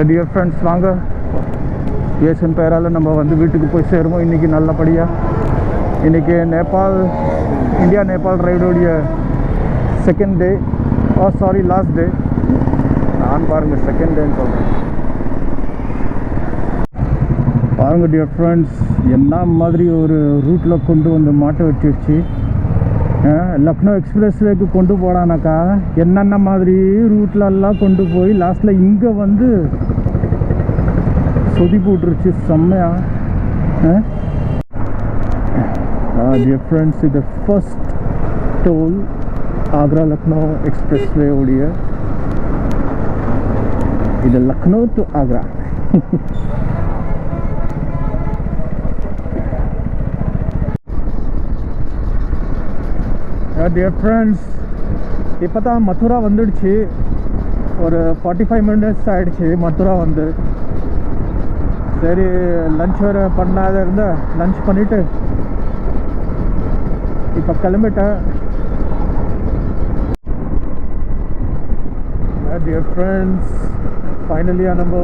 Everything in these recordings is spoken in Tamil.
டியர் ஃப்ரெண்ட்ஸ், வாங்க ஏஷியன் பேரால் நம்ம வந்து வீட்டுக்கு போய் சேருவோம் இன்றைக்கி நல்லபடியாக. இன்றைக்கி இந்தியா நேபாள் ரைடோடைய செகண்ட் டே, லாஸ்ட் டே. நான் பாருங்கள் செகண்ட் டேன்னு சொல்கிறேன். பாருங்கள் டியர் ஃப்ரெண்ட்ஸ், என்ன மாதிரி ஒரு ரூட்டில் கொண்டு வந்து மாட்ட வச்சிருச்சு. லக்னோ எக்ஸ்பிரஸ்வேக்கு கொண்டு போடானாக்கா என்னென்ன மாதிரி ரூட்லெல்லாம் கொண்டு போய் லாஸ்ட்டில் இங்கே வந்து சொதி போட்டுருச்சு செம்மையா. டியர் ஃப்ரெண்ட்ஸ், இது first toll Agra Lucknow expressway உடைய. இது Lucknow to Agra. Dear friends, இப்போ தான் மதுரா வந்துடுச்சு. ஒரு 45 மினிட்ஸ் ஆகிடுச்சு மதுரா வந்து. சரி, லன்ச் வேறு பண்ணாத இருந்தால் லன்ச் பண்ணிவிட்டு இப்போ கிளம்பிட்டேன். டியர் ஃப்ரெண்ட்ஸ், ஃபைனலியாக நம்ம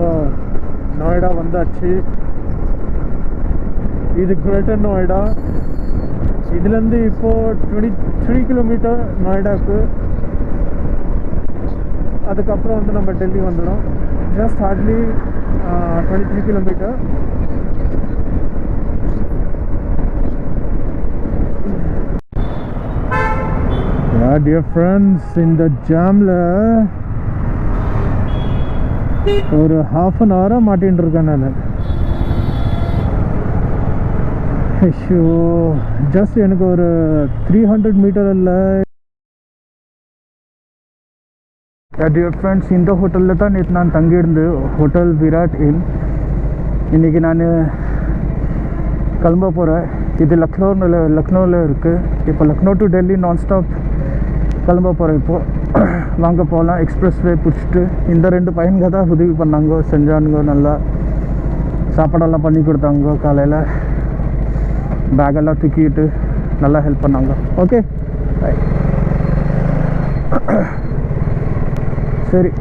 நோய்டா வந்தாச்சு. இது கிரேட்டர் நோய்டா. இதுலேருந்து இப்போது 23 கிலோமீட்டர் நோய்டாவுக்கு. அதுக்கப்புறம் வந்து நம்ம டெல்லி வந்துடும். Just hardly 23 kilometre. Dear friends, இந்த ஜாமில் ஒரு ½ அன் ஹவராக மாட்டின்னு இருக்கேன் நான். ஐயோ, ஜஸ்ட் எனக்கு ஒரு 300 மீட்டர் இல்லை. டியர் ஃப்ரெண்ட்ஸ், இந்த ஹோட்டலில் தான் நேற்று நான் தங்கியிருந்து, ஹோட்டல் விராட் இன். இன்றைக்கி நான் கிளம்ப போகிறேன். இது லக்னோவில் இருக்குது. இப்போ லக்னோ டு டெல்லி நான் ஸ்டாப் கிளம்ப போகிறேன். இப்போது வாங்க போகலாம். எக்ஸ்பிரஸ்வே பிடிச்சிட்டு இந்த 2 பையன்க தான் உதவி பண்ணாங்க, செஞ்சானுங்க. நல்லா சாப்பாடெல்லாம் பண்ணி கொடுத்தாங்க. காலையில் பேக்கெல்லாம் தூக்கிட்டு நல்லா ஹெல்ப் பண்ணாங்க. Okay, bye. சரி,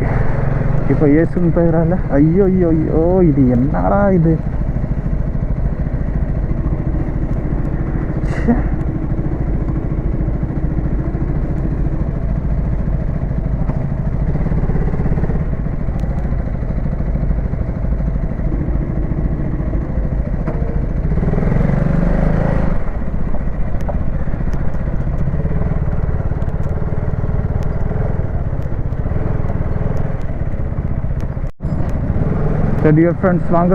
இப்போ ஏசுன்னு போயிடறால. ஐயோ ஐயோ ஐயோ, இது என்னடா இது. டியர் ஃப்ரெண்ட்ஸ், வாங்க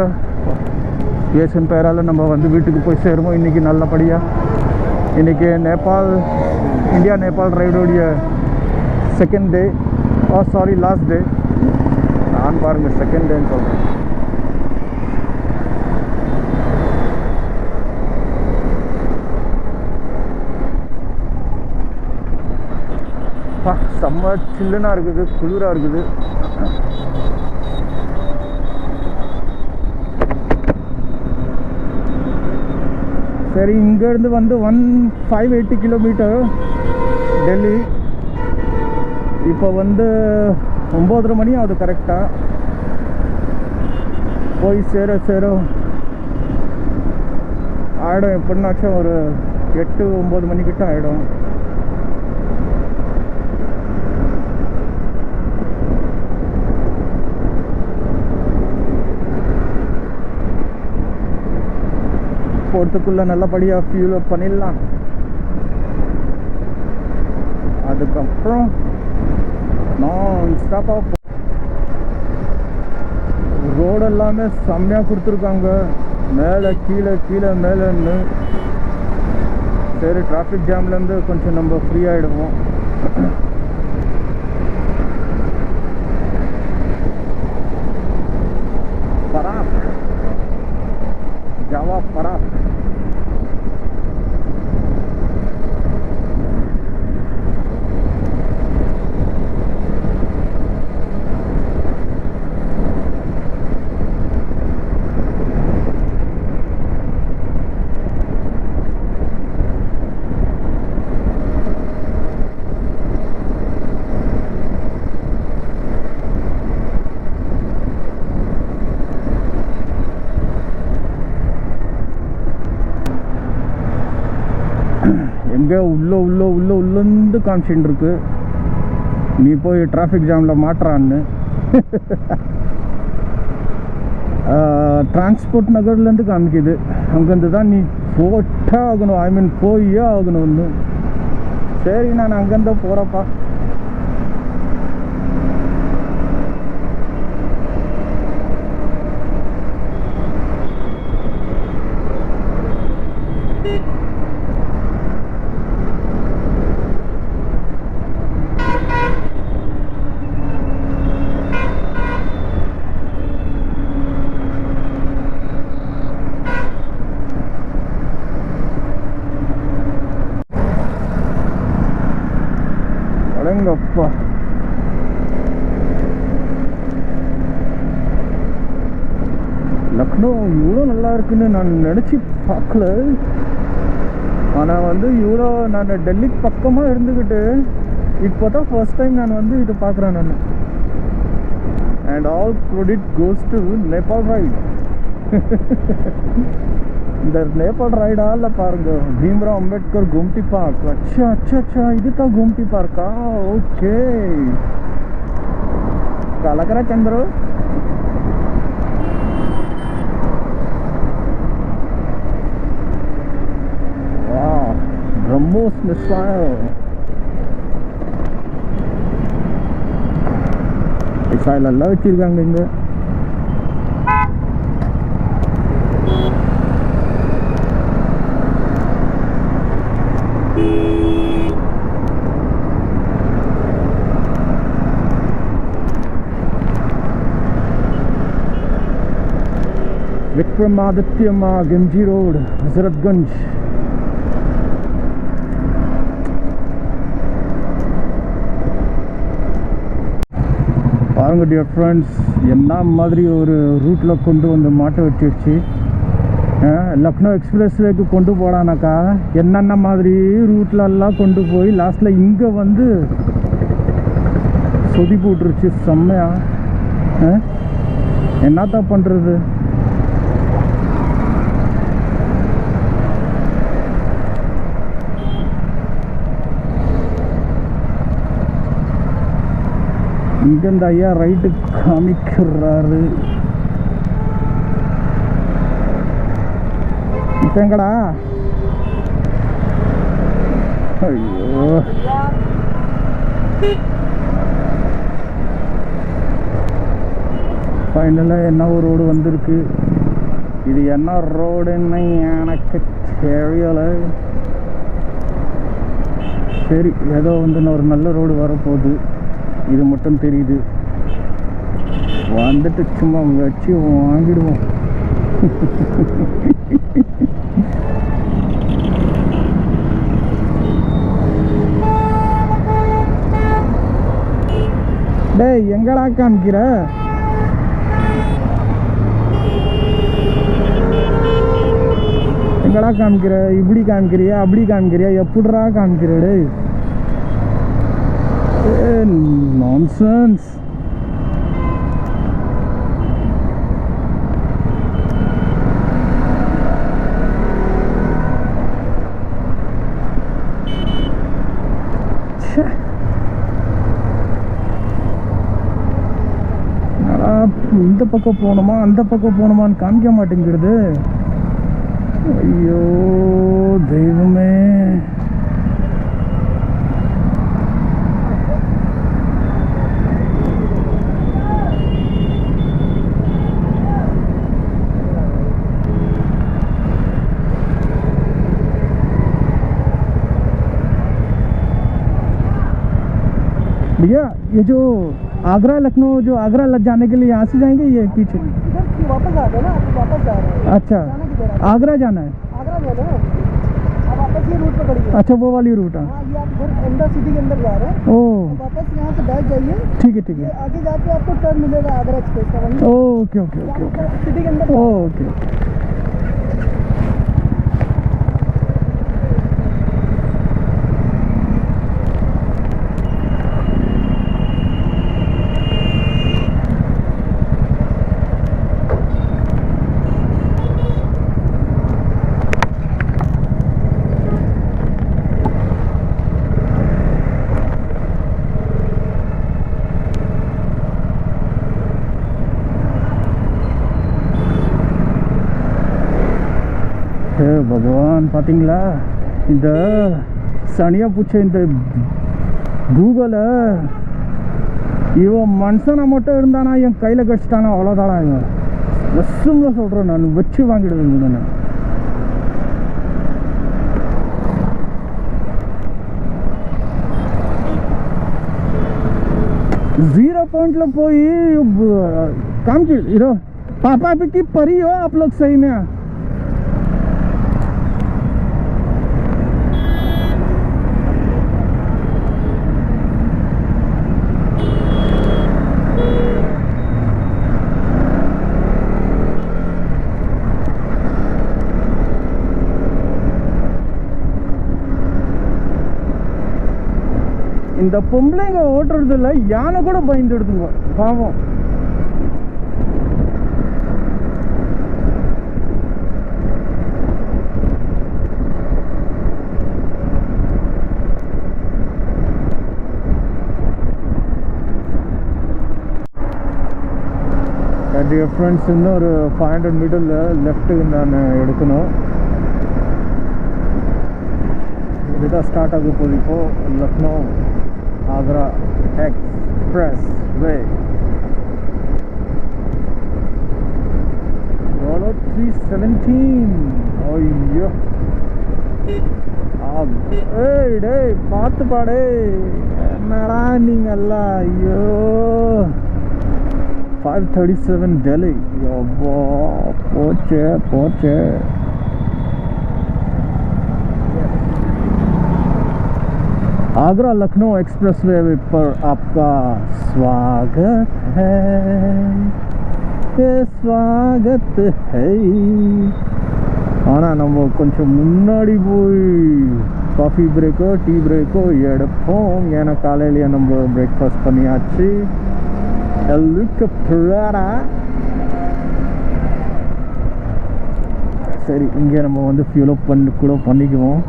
ஏஷியன் பேரால் நம்ம வந்து வீட்டுக்கு போய் சேருவோம் இன்றைக்கி நல்லபடியாக. இன்றைக்கி இந்தியா நேபாள் ரைடோடைய செகண்ட் டே, லாஸ்ட் டே. நான் பாருங்கள் செகண்ட் டேன்னு சொல்கிறேன். செம்ம சில்லுனா இருக்குது, குளிராக இருக்குது. சரி, இங்கேருந்து வந்து 580 கிலோமீட்டர் டெல்லி. இப்போ வந்து 9:30 மணி ஆகுது கரெக்டாக. போய் சேர ஆகிடும். எப்படின்னாச்சும் ஒரு 8-9 மணிக்கிட்ட ஆகிடும். போகிறதுக்குள்ளே நல்லபடியாக ஃபியூல் அப் பண்ணிடலாம். அதுக்கப்புறம் நான் ஸ்டாப்பாக ரோடு எல்லாமே செம்மையாக கொடுத்துருக்காங்க. மேலே கீழே மேலேன்னு. சரி, டிராஃபிக் ஜாம்லேருந்து கொஞ்சம் நம்ம ஃப்ரீ ஆகிடுவோம். ஜாவா பராக். அங்கே உள்ளேருந்து காமிச்சின்னு இருக்கு நீ போய் டிராஃபிக் ஜாமில் மாட்டுறான்னு. டிரான்ஸ்போர்ட் நகர்லேருந்து காமிக்குது, அங்கேருந்து தான் நீ போட்டே ஆகணும், ஐ மீன் போயே ஆகணும்னு. சரி நான் அங்கேருந்து போகிறப்பா. அடங்கப்பா, லக்னோ இவ்வளோ நல்லா இருக்குன்னு நான் நினச்சி பார்க்கல. ஆனால் வந்து இவ்வளோ நான் டெல்லிக்கு பக்கமாக இருந்துக்கிட்டு இப்போ தான் ஃபர்ஸ்ட் டைம் நான் வந்து இது பார்க்குறேன் நான். And all credit goes to Nepal right. இந்த நேபாள் ரைடால பாருங்க, பீம்ராவ் அம்பேத்கர் கோம்தி பார்க். அச்சா அச்சா அச்சா, இதுதான் கோம்தி பார்க்கா? ஓகே, கலக்கர சந்திர. வா, பிரம்மோஸ் மிசைல். மிசைல் எல்லாம் வச்சிருக்காங்க இங்க. विक्रमादित्य गंजी रोड, हजरतगंज. பாருங்க டியர் ஃப்ரெண்ட்ஸ், என்ன மாதிரி ஒரு ரூட்டில் கொண்டு வந்து மாட்ட வச்சிருச்சு. லக்னோ எக்ஸ்பிரஸ்வேக்கு கொண்டு போடானாக்கா என்னென்ன மாதிரி ரூட்லெல்லாம் கொண்டு போய் லாஸ்ட்டில் இங்கே வந்து சொதி போட்டுருச்சு செம்மையா. என்னத்தான் பண்ணுறது? இங்கேருந்து ஐயா ரைட்டு காமிக்கிறாரு. இப்போ எங்கடா? ஐயோ, ஃபைனலாக என்ன ஒரு ரோடு வந்திருக்கு. இது என்ன ரோடுன்னு எனக்கு தெரியலை. சரி, ஏதோ வந்து ஒரு நல்ல ரோடு வரப்போகுது, இது மட்டும் தெரியுது. வந்துட்டு சும்மா வச்சு வாங்கிடுவோம். டேய், எங்கடா காமிக்கிற? எங்கடா காமிக்கிற? இப்படி காமிக்கிறியா, அப்படி காமிக்கிறியா, எப்படிடா காமிக்கிற? டேய் நான்சென்ஸ். இந்த பக்கம் போகணுமா அந்த பக்கம் போகணுமான்னு காமிக்க மாட்டேங்கிறது. ஐயோ தெய்வமே. भैया ये जो आगरा लखनऊ, जो आगरा जाने के लिए यहाँ से जाएंगे, ये पीछे वापस आ गए ना, वापस जा रहे हैं। अच्छा, आगरा जाना है? आगरा जाना है, अब वापस ये रूट पकड़िए। अच्छा, वो वाली रूट है। हाँ, ये आप घर अंदर सिटी के अंदर जा रहे हैं। ओह, वापस यहाँ से बैठ जाइए। ठीक है ठीक है। आगे जाके आपको टर्न मिलेगा आगरा एक्सप्रेस का। Okay okay okay okay, city के अंदर। ओके। பகவான் பார்த்தீங்களா இந்த சனியாக பூச்ச இந்த கூகுளை இவன் மனுஷனை மட்டும் இருந்தானா என் கையில் கடிச்சிட்டானா அவ்வளோதானா இவன் வசுங்க சொல்கிறேன் நான் வச்சு வாங்கிடுவேன் நான் 0 पॉइंट लो कोई काम की इरो पापा पे की परी हो आप लोग सही में இந்த பொம்பளைங்க ஓட்டுறதுல யானை கூட பயந்துடுதுங்க பாவம் டியர் ஃப்ரெண்ட்ஸ் இன்னும் ஒரு 500 மீட்டரில் லெஃப்ட்டு நான் எடுக்கணும் இதுதான் ஸ்டார்ட் ஆக போகுது இப்போது லக்னோ आगरा एक्सप्रेस वे 317 ஐயோ ஏய் டேய் பார்த்து பாடே என்னடா நீங்கெல்லாம் ஐயோ 537 டெல்லி யப்பா போச்சே आगरा लखनऊ एक्सप्रेसवे पर आपका स्वागत है ஆனால் நம்ம கொஞ்சம் முன்னாடி போய் காஃபி பிரேக்கோ டீ பிரேக்கோ எடுப்போம் ஏன்னா காலையிலேயே நம்ம பிரேக்ஃபாஸ்ட் பண்ணியாச்சு சரி இங்கே நம்ம வந்து ஃபியூல் அப் பண்ணிக்குவோம்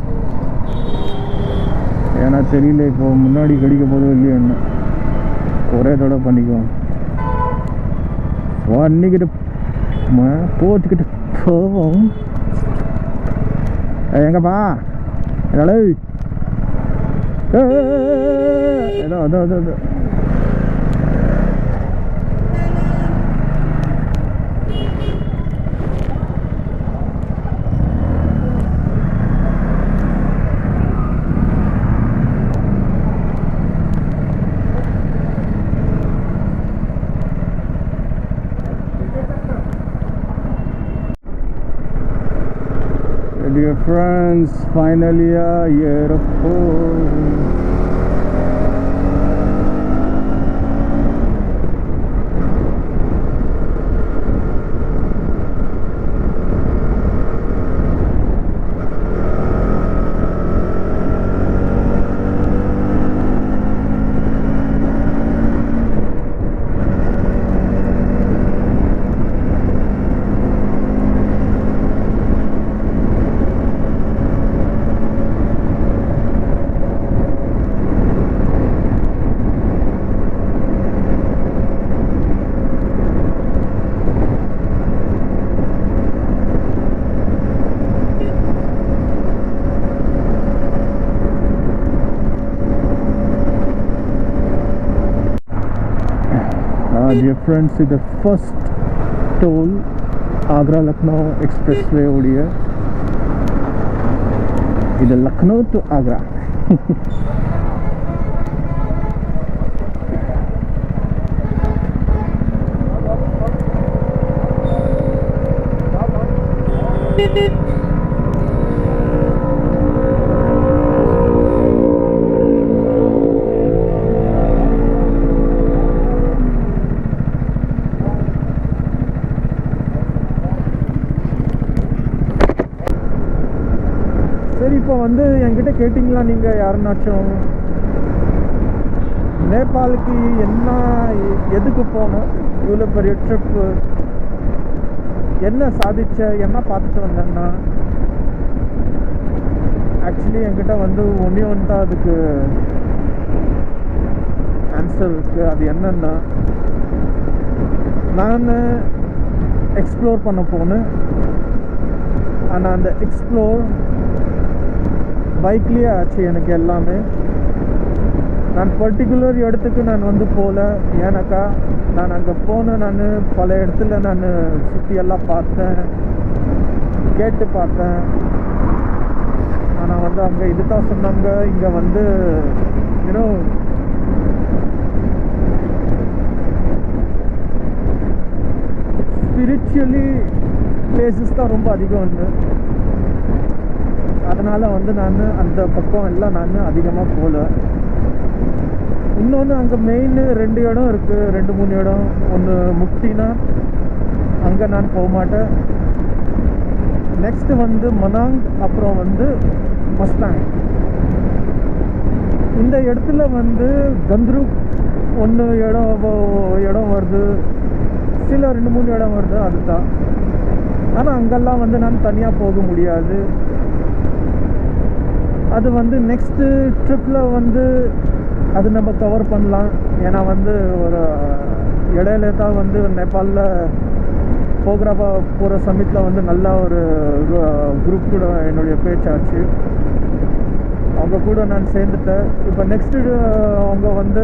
ஏன்னா தெரியல இப்போ முன்னாடி கடிக்க போதும் இல்லையோ என்ன ஒரே தடவை பண்ணிக்குவோம் பண்ணிக்கிட்டு போட்டுக்கிட்டு போவோம் எங்கப்பா என்னடா ஏதோ அதோ Dear friends, finally a airport. Dear friends, it's the first toll Agra Lucknow Expressway Odia इधर लखनऊ to Agra சரி இப்போ வந்து என்கிட்ட கேட்டிங்களா நீங்கள் யாருன்னாச்சும் நேபாளுக்கு என்ன எதுக்கு போகணும் இவ்வளோ பெரிய ட்ரிப்பு என்ன சாதிச்ச என்ன பார்த்துட்டு வந்தேன்னா ஆக்சுவலி என்கிட்ட வந்து ஒன்றே ஒன்று தான் அதுக்கு ஆன்சர் இருக்குது அது என்னன்னா நான் எக்ஸ்ப்ளோர் பண்ண போனேன் ஆனால் அந்த எக்ஸ்ப்ளோர் பைக்லேயே ஆச்சு எனக்கு எல்லாமே. நான் பர்டிகுலர் இடத்துக்கு நான் வந்து போகல, ஏன்னாக்கா நான் அங்கே போனேன். நான் பல இடத்துல நான் சுற்றியெல்லாம் பார்த்தேன், கேட்டு பார்த்தேன். ஆனால் வந்து அங்கே இது தான் சொன்னாங்க, இங்கே வந்து இன்னும் ஸ்பிரிச்சுவலி பிளேசஸ் தான் ரொம்ப அதிகம் வந்து. அதனால் வந்து நான் அந்த பக்கம் எல்லாம் நான் அதிகமாக போகல. இன்னொன்று அங்கே மெயின் 2 இடம் இருக்குது, 2-3 இடம். ஒன்று முக்தினா, அங்கே நான் போக மாட்டேன். நெக்ஸ்ட்டு வந்து மனாங், அப்புறம் வந்து மஸ்டாங். இந்த இடத்துல வந்து கந்த்ரூப் ஒன்று இடம் வருது, சில 2-3 இடம் வருது, அதுதான். ஆனால் அங்கெல்லாம் வந்து நான் தனியாக போக முடியாது. அது வந்து நெக்ஸ்ட்டு ட்ரிப்பில் வந்து அது நம்ம கவர் பண்ணலாம். ஏன்னா வந்து ஒரு இடையில தான் வந்து நேபாளில் போகிற சமயத்தில் வந்து நல்லா ஒரு குரூப் கூட என்னுடைய பேச்சாச்சு. அவங்க கூட நான் சேர்ந்துட்டேன். இப்போ நெக்ஸ்ட்டு அவங்க வந்து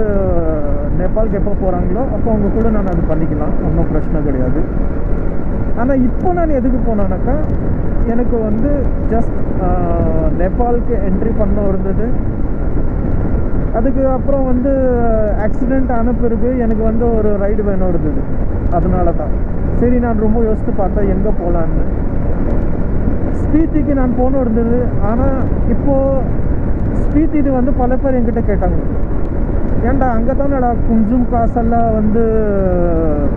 நேபாளுக்கு எப்போ போகிறாங்களோ அப்போ அவங்க கூட நான் அது பண்ணிக்கலாம், ஒன்றும் பிரச்சனை கிடையாது. ஆனால் இப்போ நான் எதுக்கு போனேன்னாக்கா, எனக்கு வந்து ஜஸ்ட் நேபாளுக்கு என்ட்ரி பண்ண இருந்தது. அதுக்கு அப்புறம் வந்து ஆக்சிடெண்ட் ஆன பிறகு எனக்கு வந்து ஒரு ரைடு வேணும் இருந்தது. அதனால தான் சரி நான் ரொம்ப யோசித்து பார்த்தேன் எங்கே போகலான்னு. ஸ்பீத்திக்கு நான் போகணும் இருந்தது. ஆனால் இப்போது ஸ்பீத்தி இது வந்து பல பேர் என்கிட்ட கேட்டாங்க, ஏன்டா அங்கே தானடா குஞ்சும் காசெல்லாம் வந்து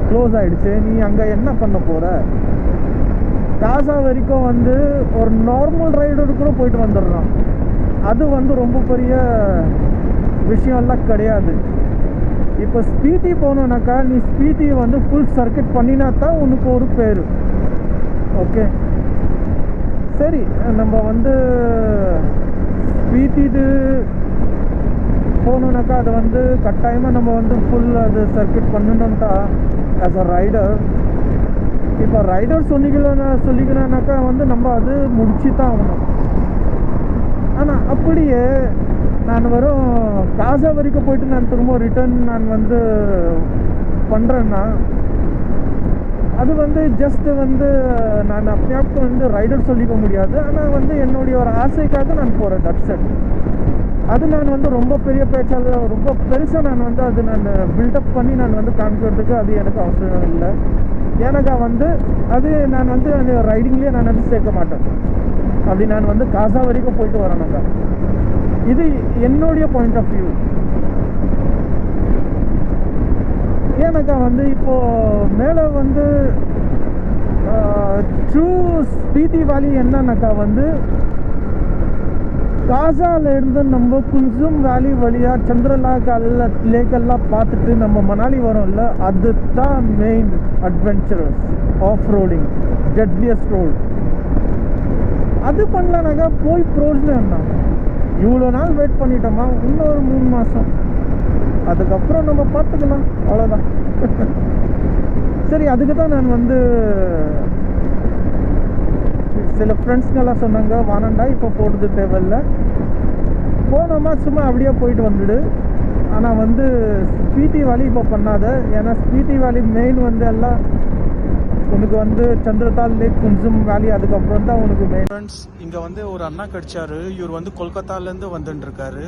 க்ளோஸ் ஆகிடுச்சு, நீ அங்கே என்ன பண்ண போகிற? காசா வரைக்கும் வந்து ஒரு நார்மல் ரைடர் கூட போயிட்டு வந்துடுறான். அது வந்து ரொம்ப பெரிய விஷயம்லாம் கிடையாது. இப்போ ஸ்பீத்தி போனோன்னாக்கா நீ ஸ்பீத்தி வந்து ஃபுல் சர்க்கிட் பண்ணினா தான் உனக்கு ஒரு பேர். ஓகே சரி, நம்ம வந்து ஸ்பீத்தி இது போகணுன்னாக்கா அது வந்து கட்டாயமாக நம்ம வந்து ஃபுல் அது சர்க்கிட் பண்ணணும் தான் ஆஸ் அ ரைடர். இப்போ ரைடர் சொல்லிக்கலாம்னாக்கா வந்து நம்ம அது முடிச்சு தான் ஆகணும். ஆனால் அப்படியே நான் வெறும் காசா வரைக்கும் போயிட்டு நான் திரும்ப ரிட்டர்ன் நான் வந்து பண்ணுறேன்னா அது வந்து ஜஸ்ட்டு வந்து நான் அப்படியாப்புக்கு வந்து ரைடர் சொல்லிக்க முடியாது. ஆனால் வந்து என்னுடைய ஒரு ஆசைக்காக நான் போகிறேன், தட்ஸ் இட். அது நான் வந்து ரொம்ப பெரிய பேச்சால் ரொம்ப பெருசாக நான் வந்து அது நான் பில்டப் பண்ணி நான் வந்து காமிக்கிறதுக்கு அது எனக்கு அவசியம் இல்லை. ஏன்னாக்கா வந்து அது நான் வந்து அந்த ரைடிங்லேயே நான் வந்து சேர்க்க மாட்டேன். அப்படி நான் வந்து காசா வரைக்கும் போயிட்டு வரேனாக்கா இது என்னுடைய பாயிண்ட் ஆஃப் வியூ. ஏன்னாக்கா வந்து இப்போது மேலே வந்து ட்ரூ ஸ்பீத்தி வேலி என்னன்னாக்கா வந்து காசாலேருந்து நம்ம குன்சும் வேலி வழியாக லேக்கெல்லாம் பார்த்துட்டு நம்ம மணாலி வரோம்ல, அதுதான் main adventurous of roading, deadliest road. அது பண்ணலனாக்கா போய் ப்ரோஜனம் என்ன? இவ்வளோ நாள் வெயிட் பண்ணிட்டோமா, இன்னொரு 3 மாதம், அதுக்கப்புறம் நம்ம பார்த்துக்கலாம், அவ்வளோதான். சரி, அதுக்கு தான் நான் வந்து சில ஃப்ரெண்ட்ஸ்ங்கெல்லாம் சொன்னாங்க, வானண்டா இப்போ போடுறது தேவையில்லை, போனோமா சும்மா அப்படியே போயிட்டு வந்துடு. ஆனால் வந்து ஸ்பீத்தி வேலி இப்போ பண்ணாத. ஏன்னா ஸ்பீத்தி வேலி மெயின் வந்து எல்லாம் உனக்கு வந்து சந்திரதால் லேக், குன்சும் வேலி, அதுக்கப்புறம் தான் உனக்கு மெயின். ஃப்ரெண்ட்ஸ், இங்கே வந்து ஒரு அண்ணா கிடைச்சாரு. இவர் வந்து கொல்கத்தாலேருந்து வந்துட்டு இருக்காரு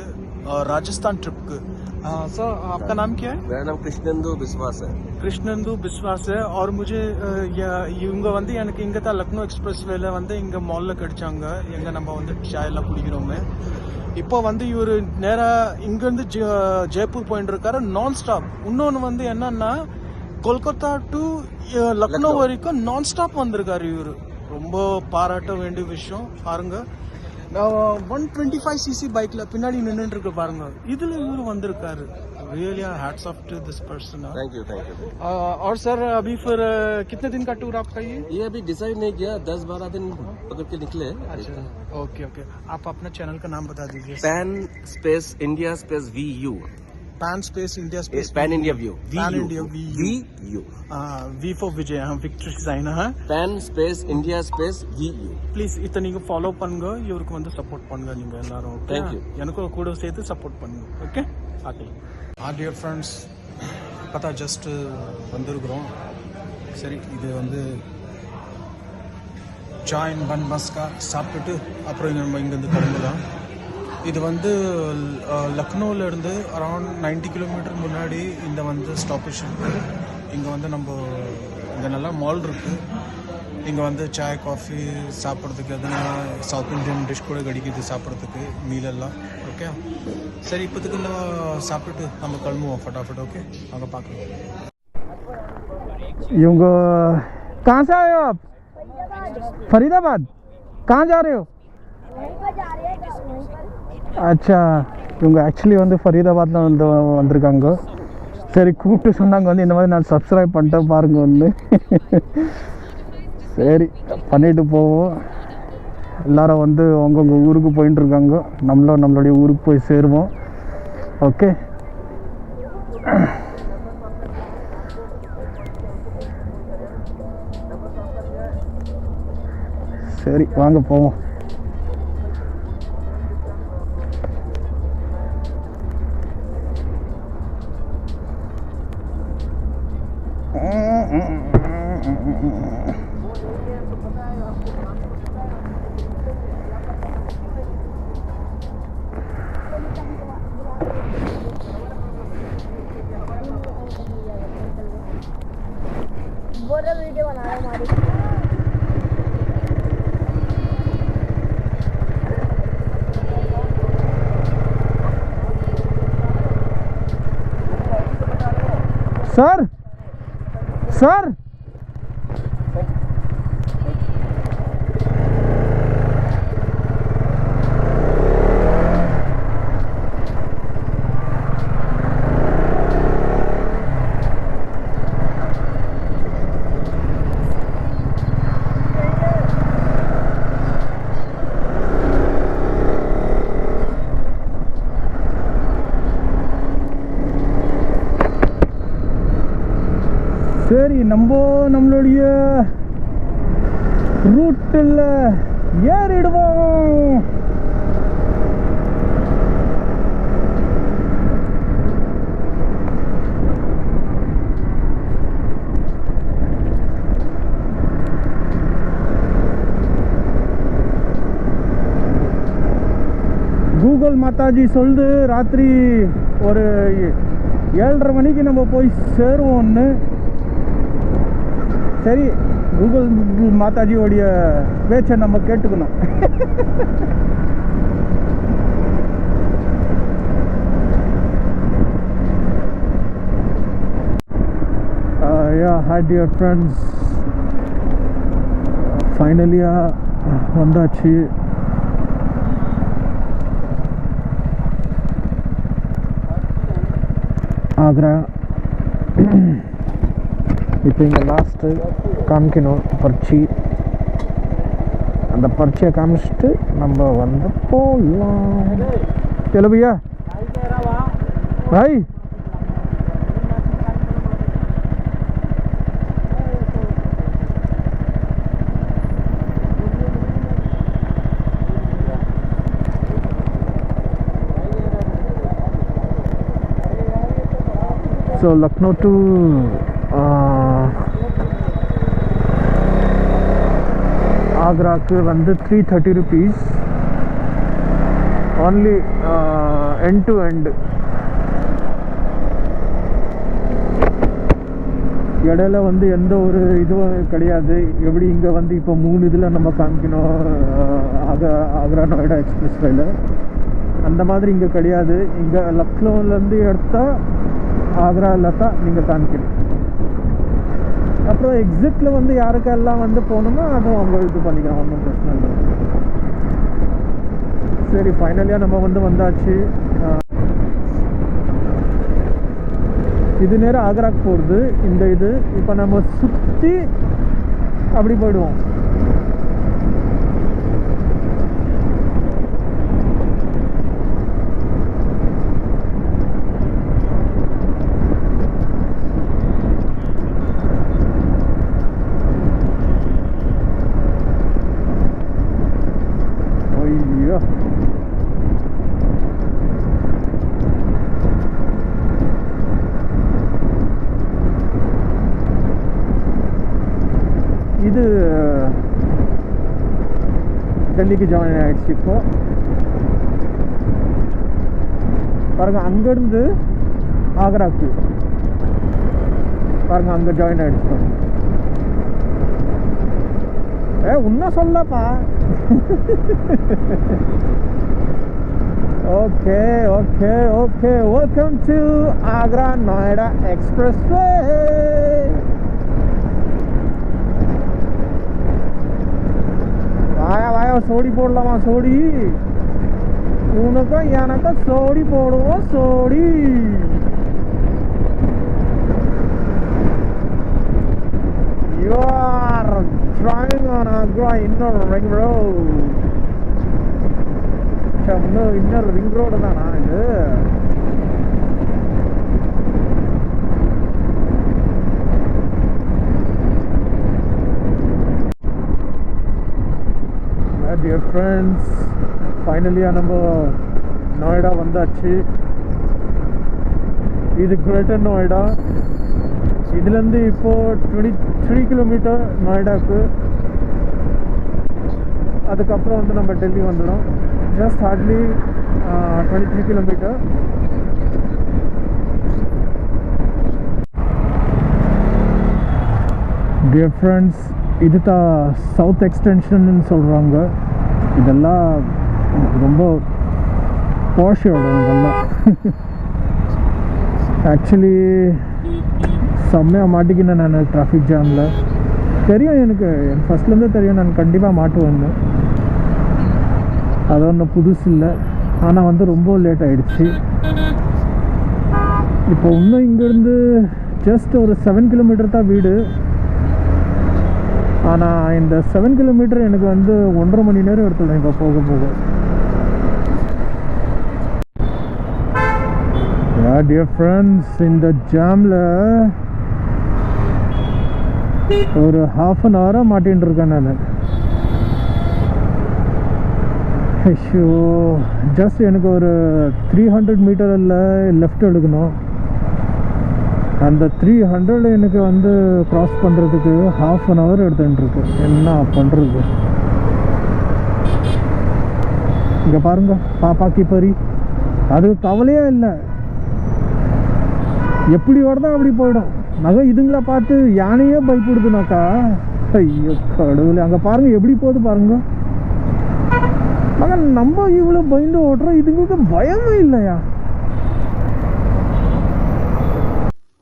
ராஜஸ்தான் ட்ரிப்க்கு. सर आपका नाम क्या है? मेरा नाम कृष्णेंदु विश्वास है. கிருஷ்ணந்து விஸ்வாஸ். और मुझे இவங்க வந்து எனக்கு இங்கே தான் லக்னோ எக்ஸ்பிரஸ்வேல வந்து இங்கே மாலில் கிடைச்சாங்க. எங்கே நம்ம வந்து சாயெல்லாம் குடிக்கிறோமே. இப்போ வந்து இவர் நேராக இங்கேருந்து ஜெய்ப்பூர் போயிட்டு இருக்காரு நான் ஸ்டாப். இன்னொன்று வந்து என்னன்னா கொல்கத்தா டு லக்னோ வரைக்கும் நான் ஸ்டாப் வந்திருக்காரு இவர். ரொம்ப பாராட்ட வேண்டிய விஷயம். பாருங்க, 125cc बाइकல பின்னாடி நின்னுட்டு இருக்கு பாருங்க, இதுல இவரு வந்திருக்காரு. Really hats off to this person. Thank you. और सर अभी फिर कितने दिन का टूर आपका ये अभी डिसाइड नहीं किया, 10-12 दिन पकड़ के निकले. अच्छा, ओके. आप अपना चैनल का नाम बता दीजिए. Pan space India space VU. Pan Space India Space. It's Pan India View. Pan VU. India VU. VU. V for Vijay. Victory sign. Pan Space India Space VU. Please இதை நீங்கள் ஃபாலோ பண்ணுங்க, இவருக்கு வந்து சப்போர்ட் பண்ணுங்க நீங்கள் எல்லாரும். Thank you. எனக்கும் கூட சேர்த்து சப்போர்ட் பண்ணுங்க. ஓகே, பார்க்கலாம். டியர் ஃப்ரெண்ட்ஸ், பார்த்தா ஜஸ்ட்டு வந்திருக்கிறோம். சரி, இது வந்து ஜாயின் பன் மஸ்கா சாப்பிட்டுட்டு அப்புறம் நம்ம இங்கேருந்து கிளம்பலாம். இது வந்து லக்னோவிலேருந்து அரௌண்ட் 90 கிலோமீட்டர் முன்னாடி இந்த வந்து ஸ்டாப்பேஜ் இருக்குது. இங்கே வந்து நம்ம இங்கே நல்லா மால் இருக்குது. இங்கே வந்து சாய் காஃபி சாப்பிட்றதுக்கு எதுனா சவுத் இண்டியன் டிஷ் கூட கிடைக்கிது சாப்பிட்றதுக்கு மீலெல்லாம். ஓகே, சரி, இப்போதுக்கு நம்ம சாப்பிட்டுட்டு நம்ம கிளம்புவோம் ஃபட்டாஃபட். ஓகே, அங்கே பார்க்கலாம். இவங்க कहाँ से आए हो आप? फरीदाबाद. कहाँ जा रहे हो? अच्छा, இவங்க ஆக்சுவலி வந்து ஃபரீதாபாத்தில் வந்து வந்திருக்காங்க. சரி, கூப்பிட்டு சொன்னாங்க வந்து இந்த மாதிரி நான் சப்ஸ்கிரைப் பண்ணிட்டேன் பாருங்க வந்து. சரி, பண்ணிட்டு போவோம். எல்லாரும் வந்து அவங்கவுங்க ஊருக்கு போயிட்டு இருக்காங்க. நம்மளும் நம்மளுடைய ஊருக்கு போய் சேருவோம். ஓகே, சரி, வாங்க போவோம். वीडियो बना रहे हमारी. सर सर சரி, நம்மளுடைய ரூட்டில் ஏறிடுவோம். கூகுள் மாதாஜி சொல்லுது ராத்திரி ஒரு 7:30 மணிக்கு நம்ம போய் சேருவோம்னு. சரி, கூகுள் மாதாஜியோடைய பேச்சை நம்ம கேட்டுக்கணும். hi dear friends, finally வந்தாச்சு. ஆக்ரா. இப்போ இங்கே லாஸ்ட்டு காமிக்கணும் பர்ச்சி. அந்த பர்ச்சியை காமிச்சிட்டு நம்ம வந்து போகலாம். चलो भैया भाई. So Lucknow to ஆக்ராக்கு வந்து 330 rupees only, end to end. இடையில வந்து எந்த ஒரு இதுவும் கிடையாது. எப்படி இங்கே வந்து இப்போ 3 இதில் நம்ம காமிக்கணும் ஆக்ரா நொய்டா எக்ஸ்பிரஸ் வேல, அந்த மாதிரி இங்கே கிடையாது. இங்கே லக்னோவிலேருந்து எடுத்தால் ஆக்ராவில் தான் நீங்கள் காமிக்கணும். அப்புறம் எக்ஸிட்டில் வந்து யாருக்கெல்லாம் வந்து போகணுமோ அதுவும் அவங்க இது பண்ணிக்கலாம், ஒன்றும் பிரச்சனை இல்லை. சரி, ஃபைனலியாக நம்ம வந்து வந்தாச்சு. இது நேரம் ஆக்ராக்கு போகிறது இந்த இது. இப்போ நம்ம சுற்றி அப்படி போயிடுவோம். டெல்லிக்கு ஜாயின் ஆகிடுச்சு. இப்போ பாருங்கள், அங்கேருந்து ஆக்ராக்கு பாருங்கள், அங்கே ஜாயின் ஆகிடுச்சு. இன்னும் சொல்லப்பா. Okay okay okay, welcome to Agra Noida expressway. வாயா வாயா, சோடி போடலாமா? சோடி உனக்கும் எனக்கும் சோடி போடுவோம். சோடி you are driving on Agra inner ring road. Inner ring road தானா இது? டியர் ஃப்ரெண்ட்ஸ், ஃபைனலியாக நம்ம நொய்டா வந்தாச்சு. இது கிரேட்டர் நொய்டா. இதுலேருந்து இப்போது 23 கிலோமீட்டர் நொய்டாக்கு. அதுக்கப்புறம் வந்து நம்ம டெல்லி வந்துடும். Just hardly 23 kilometre. Dear friends, இது தான் சவுத் எக்ஸ்டென்ஷன் சொல்கிறாங்க. இதெல்லாம் ரொம்ப பாஷோட இதெல்லாம். ஆக்சுவலி செம்மையாக மாட்டிக்கினேன் நான் டிராஃபிக் ஜாமில். தெரியும் எனக்கு ஃபஸ்ட்லேருந்தே தெரியும் நான் கண்டிப்பாக மாட்டுவேன்னு. அது ஒன்றும் புதுசு இல்லை. ஆனால் வந்து ரொம்ப லேட் ஆகிடுச்சு. இப்போ இன்னும் இங்கேருந்து ஜஸ்ட் ஒரு 7 கிலோமீட்டர் தான் வீடு. ஆனால் இந்த 7 கிலோமீட்டர் எனக்கு வந்து 1.5 மணி நேரம் எடுத்துடும் இப்போ போக போக. டியர் ஃப்ரெண்ட்ஸ், இந்த ஜாமில் ஒரு ½ அன் ஹவராக மாட்டின்னு இருக்கேன் நான். ஐயோ, ஜஸ்ட் எனக்கு ஒரு 300 மீட்டரில் லெஃப்ட் எடுக்கணும். அந்த 300 எனக்கு வந்து க்ராஸ் பண்ணுறதுக்கு ½ அன் ஹவர் எடுத்துகிட்டுருக்கு. என்ன பண்ணுறது? இங்கே பாருங்க, பாப்பாக்கி பறி. அதுக்கு கவலையே இல்லை, எப்படி ஓடுதோ அப்படி போயிடும். நகை இதுங்களை பார்த்து யானையே பயப்படுதுனாக்கா. ஐயோ கடவுளே, அங்கே பாருங்கள் எப்படி போகுது பாருங்க. மகன், நம்ம இவ்வளோ பயந்து ஓட்டுறோம், இதுங்களுக்கு பயமே இல்லையா?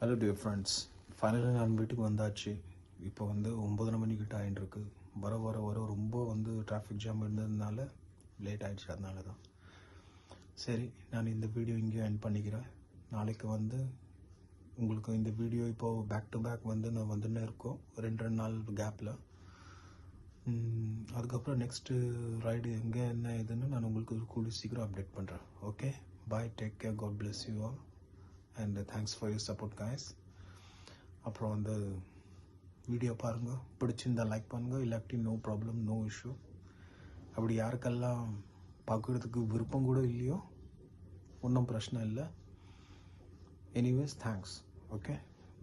ஹலோ டியர் ஃப்ரெண்ட்ஸ், ஃபைனலி நான் வீட்டுக்கு வந்தாச்சு. இப்போ வந்து 9:30 மணிக்கிட்ட ஆகிட்டுருக்கு. வர வர வர ரொம்ப வந்து டிராஃபிக் ஜாம் இருந்ததுனால லேட் ஆகிடுச்சு. அதனால தான் சரி, நான் இந்த வீடியோ இங்கே எண்ட் பண்ணிக்கிறேன். நாளைக்கு வந்து உங்களுக்கு இந்த வீடியோ இப்போது பேக் டு பேக் வந்து நான் வந்துன்னு இருக்கோம் 2 நாள் கேப்பில். அதுக்கப்புறம் நெக்ஸ்ட்டு ரைடு எங்கே என்ன இதுன்னு நான் உங்களுக்கு கூடி சீக்கிரம் அப்டேட் பண்ணுறேன். Okay, bye, take care, god bless you all and thanks for your support guys. அப்புறம் வந்து வீடியோ பாருங்கள், பிடிச்சிருந்தா லைக் பண்ணுங்கள், இல்லாட்டி நோ ப்ராப்ளம், நோ இஷ்யூ. அப்படி யாருக்கெல்லாம் பார்க்குறதுக்கு விருப்பம் கூட இல்லையோ ஒன்றும் பிரச்சனை இல்லை. Anyways, thanks. Okay,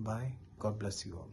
bye, God bless you all.